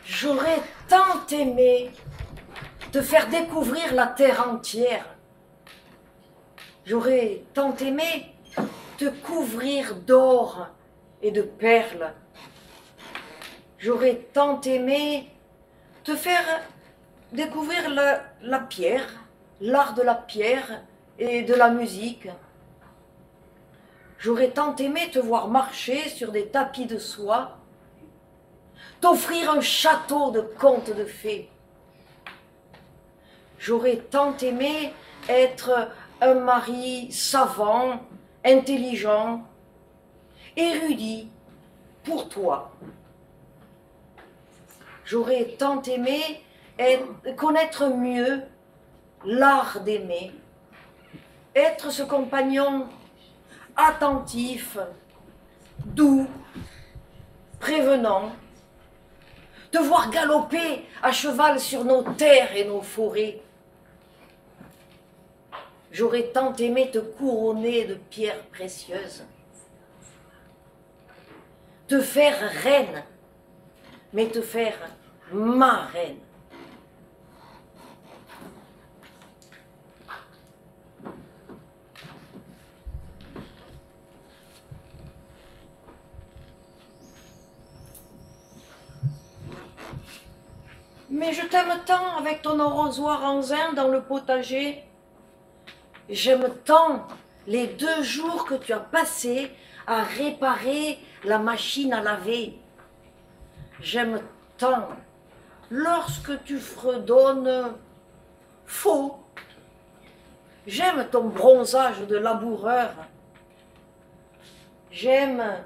J'aurais tant aimé te faire découvrir la terre entière. J'aurais tant aimé te couvrir d'or et de perles. J'aurais tant aimé te faire découvrir la pierre, l'art de la pierre et de la musique. J'aurais tant aimé te voir marcher sur des tapis de soie, t'offrir un château de contes de fées. J'aurais tant aimé être un mari savant, intelligent, érudit pour toi. J'aurais tant aimé connaître mieux l'art d'aimer, être ce compagnon attentif, doux, prévenant, te voir galoper à cheval sur nos terres et nos forêts. J'aurais tant aimé te couronner de pierres précieuses, te faire reine, mais te faire ma reine. Mais je t'aime tant avec ton arrosoir en zin dans le potager. J'aime tant les 2 jours que tu as passés à réparer la machine à laver. J'aime tant lorsque tu fredonnes faux. J'aime ton bronzage de laboureur. J'aime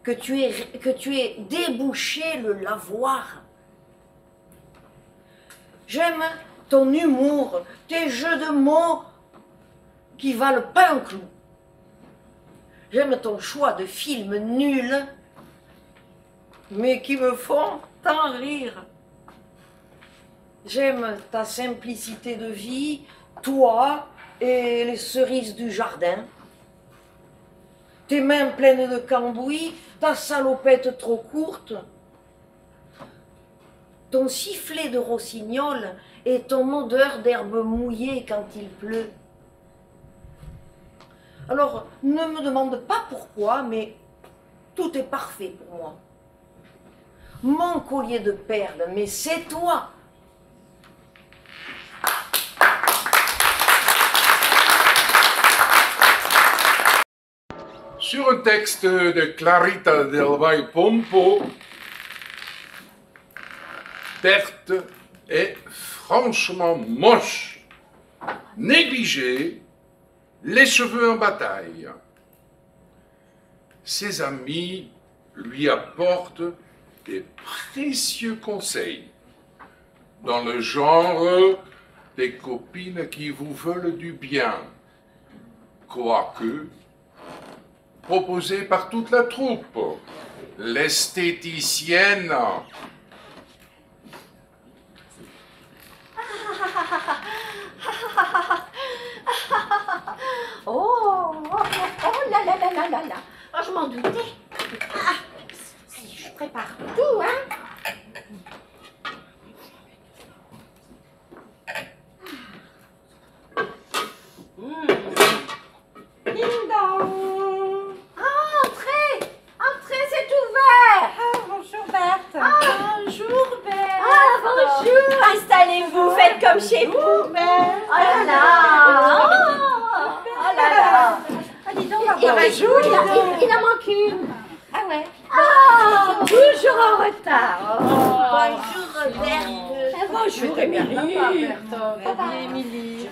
que tu aies débouché le lavoir. J'aime ton humour, tes jeux de mots qui valent pas un clou. J'aime ton choix de films nuls, mais qui me font tant rire. J'aime ta simplicité de vie, toi et les cerises du jardin. Tes mains pleines de cambouis, ta salopette trop courte, ton sifflet de rossignol et ton odeur d'herbe mouillée quand il pleut. Alors, ne me demande pas pourquoi, mais tout est parfait pour moi. Mon collier de perles, mais c'est toi. Sur un texte de Clarita del Valle Pompo, Berthe est franchement moche, négligée, les cheveux en bataille. Ses amis lui apportent des précieux conseils, dans le genre des copines qui vous veulent du bien, quoique proposé par toute la troupe, l'esthéticienne. Oh là là là là là là. Oh, je m'en doutais. Ah, allez, je prépare tout, hein. Ding dong. Ah, entrez, entrez, c'est ouvert. Ah, bonjour Berthe. Bonjour, Belle. Ah, bonjour, installez-vous, faites comme chez vous. Bonjour Berthe. Oh là là. Oh là là. Ah, dis donc, Il en manque une. Ah ouais. Ah, toujours en retard. Bonjour Berthe. Bonjour Émilie. Émilie.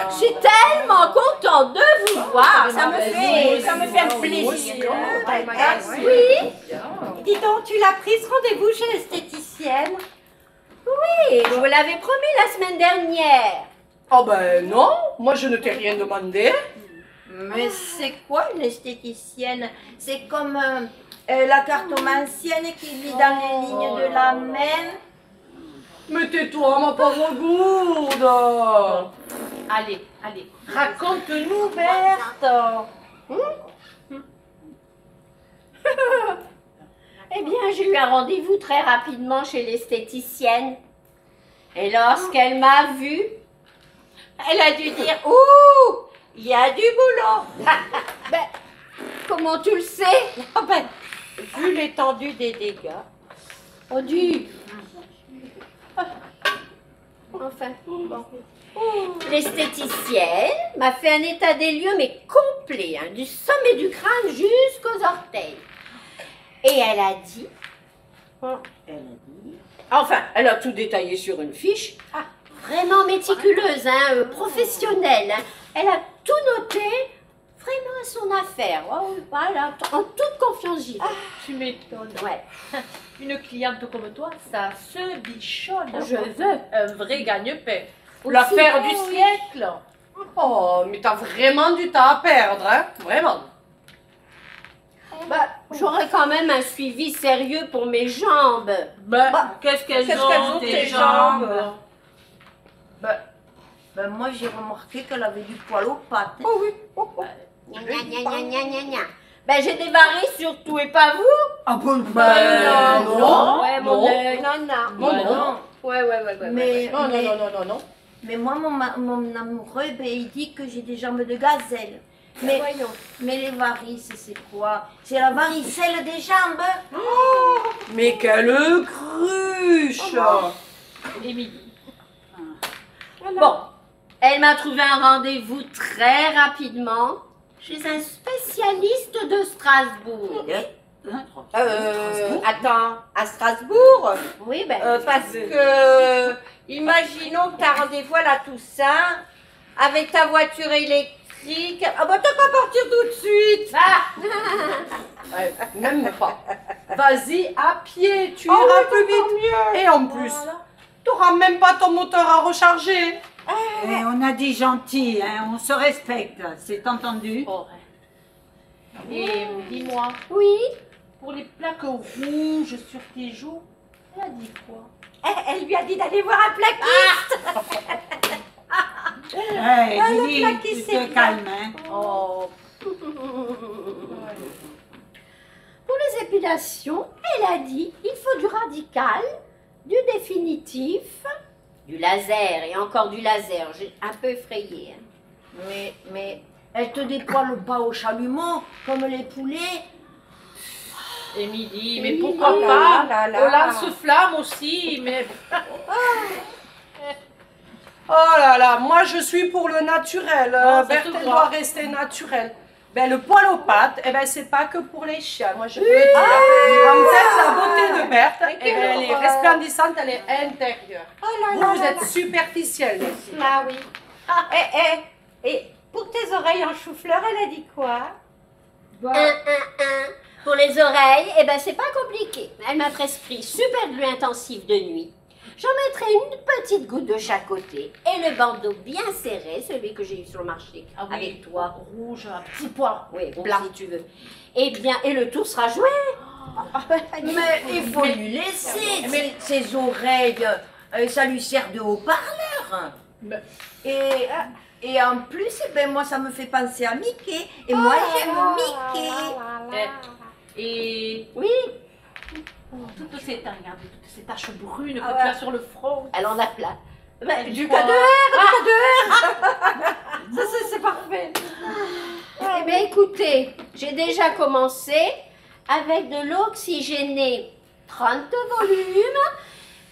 Je suis tellement contente de vous voir. Ça me fait un plaisir. Oui. Dis donc, tu l'as prise rendez-vous chez l'esthéticienne? Oui, vous me l'avez promis la semaine dernière. Oh ben non, moi je ne t'ai rien demandé. Mais c'est quoi une esthéticienne? C'est comme la cartomancienne qui lit dans les lignes de la main. Mais tais-toi, ma pauvre gourde. Allez, allez, raconte-nous, Berthe. Eh bien, j'ai eu un rendez-vous très rapidement chez l'esthéticienne. Et lorsqu'elle m'a vue, Elle a dû dire, ouh, il y a du boulot. Ben, comment tu le sais? Ah ben, vu l'étendue des dégâts. On dit. Enfin, bon. L'esthéticienne m'a fait un état des lieux, mais complet, hein, du sommet du crâne jusqu'aux orteils. Et elle a dit, Enfin, elle a tout détaillé sur une fiche. vraiment méticuleuse, hein, professionnelle, hein. Elle a tout noté, vraiment à son affaire. Oh, voilà, en toute confiance, j'y vais. Tu m'étonnes. Ouais, Une cliente comme toi, ça se bichonne. je veux. Un vrai gagne-pain. L'affaire du siècle. Oh, mais t'as vraiment du temps à perdre, hein? Vraiment. Bah, j'aurais quand même un suivi sérieux pour mes jambes. Ben, Bah, qu'est-ce qu'elles qu'est-ce ont, qu'elles ont, tes tes jambes? jambes? Ben moi j'ai remarqué qu'elle avait du poil aux pattes. Oh oui. Oh, oh. Gna, gna, gna, gna, gna, gna, gna. Ben, j'ai des varices surtout, et pas vous? Ah bon? non. Ouais, mon non. œil. Non, non. non. Ouais. Mais, Non, mais, non. mais moi, mon amoureux, ben, il dit que j'ai des jambes de gazelle. Mais, Voyons. mais les varices, c'est quoi? C'est la varicelle des jambes? Mais quelle cruche! Émilie. Bon, elle m'a trouvé un rendez-vous très rapidement chez un spécialiste de Strasbourg. Attends, à Strasbourg? Oui, ben. Parce que, imaginons que tu as rendez-vous à la Toussaint avec ta voiture électrique. Ah bah t'as qu'à partir tout de suite. Même pas. Vas-y à pied, tu Oh iras oui, plus vite. Et en plus, t'auras même pas ton moteur à recharger. Eh, on a dit gentil, hein, on se respecte, c'est entendu. Oh, ouais. Et dis-moi, Oui. pour les plaques rouges sur tes joues, elle a dit quoi? Elle lui a dit d'aller voir un plaquiste. Eh, Lily, plaque qui tu s'est te calmes, hein. Oh, Pour les épilations, elle a dit il faut du radical, du définitif, du laser et encore du laser. J'ai un peu effrayé. Hein. Mais elle te dépoile pas au chalumeau, comme les poulets. Émilie, Oui, mais pourquoi oh là pas? là là là. Au lance-flamme aussi, mais Oh là là, moi je suis pour le naturel. ça Berthe, se elle voit. doit rester naturelle. Ben, le poil aux pattes, eh ben, c'est pas que pour les chiens. Moi, je peux dire. En fait, la beauté de Berthe, eh ben, elle est resplendissante, elle est intérieure. Vous êtes superficielle, les filles. Ah oui. Et pour tes oreilles en chou-fleur, elle a dit quoi? Pour les oreilles, eh ben c'est pas compliqué. Elle m'a prescrit super glue intensif de nuit. J'en mettrai une petite goutte de chaque côté et le bandeau bien serré, celui que j'ai eu sur le marché Ah oui. avec toi. rouge, un petit point. Oui, bon, Blanc. si tu veux. Eh bien, et le tour sera joué. Mais il faut lui laisser ses oreilles. Ça lui sert de haut-parleur. Mais- Et en plus, eh ben, moi, ça me fait penser à Mickey. Et moi, j'aime Mickey. Et Oui, toutes ces taches, regarde, toutes ces taches brunes que Ah tu ouais. as sur le front. elle en a plein. Elle Du croit- Ça, c'est parfait. Eh bien, écoutez, j'ai déjà commencé avec de l'oxygéné 30 volumes.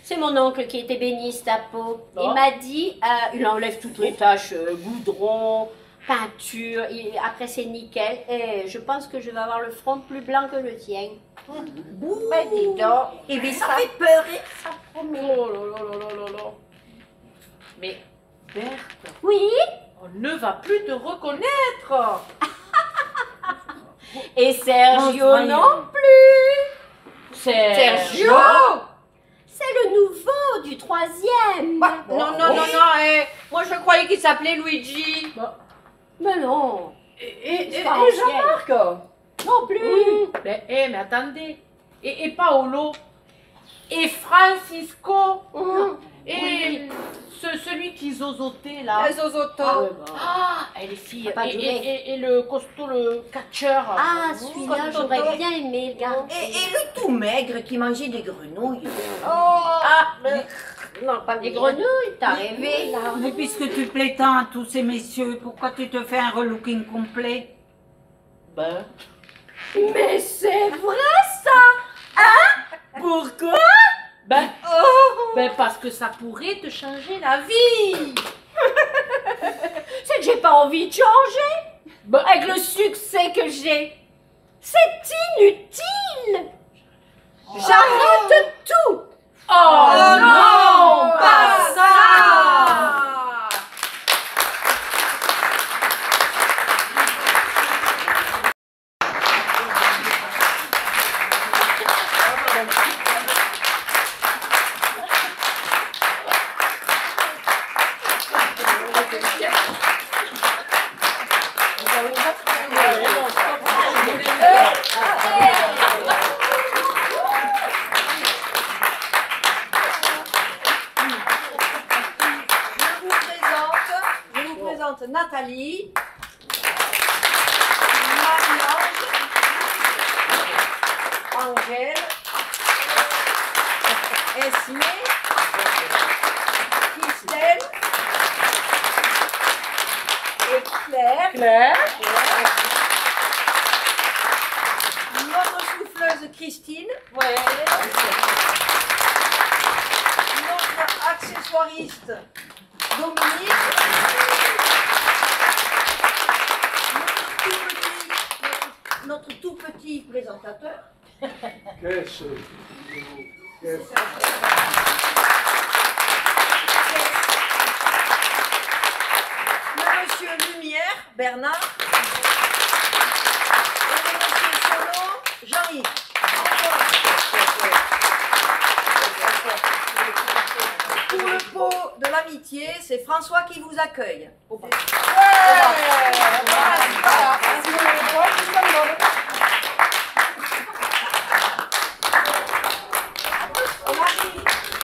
C'est mon oncle qui était béniste à Pau. Bon. Il m'a dit, il enlève toutes les taches, goudron, peinture, après c'est nickel. Et je pense que je vais avoir le front plus blanc que le tien. Ben dis donc. Et bien, ça fait peur. Oh là là là là là là. Mais Berthe, Oui, on ne va plus te reconnaître. et Sergio voyons. non plus. Sergio. C'est le nouveau du 3e. Bah, non, moi je croyais qu'il s'appelait Luigi. Mais non, Et C'est pas ancien. Jean-Marc non plus. Mais attendez. Et Paolo. Et Francisco. Et celui qui zozotait là. Les zozotos. Ah, et les filles. Pas duré. Et le costaud, le catcheur. Ah, celui-là, j'aurais bien aimé le garder. Et le tout maigre qui mangeait des grenouilles. Oh, Non, pas Les grenouilles, t'as rêvé là. Mais puisque tu plais tant à tous ces messieurs, pourquoi tu te fais un relooking complet? Ben. Mais c'est vrai ça. Hein? Pourquoi? Ben, ben parce que ça pourrait te changer la vie. C'est que j'ai pas envie de changer. Ben, avec le succès que j'ai. C'est inutile. J'arrête tout. Oh, non, pas ça. Je vous présente Nathalie, Marie-Ange, Angèle, Esmé, Christelle et Claire. Notre souffleuse Christine. Notre accessoiriste Dominique. Notre tout petit présentateur. Le monsieur Lumière, Bernard. Et le monsieur Solo, Jean-Yves. Pour le pot de l'amitié, c'est François qui vous accueille. Voilà.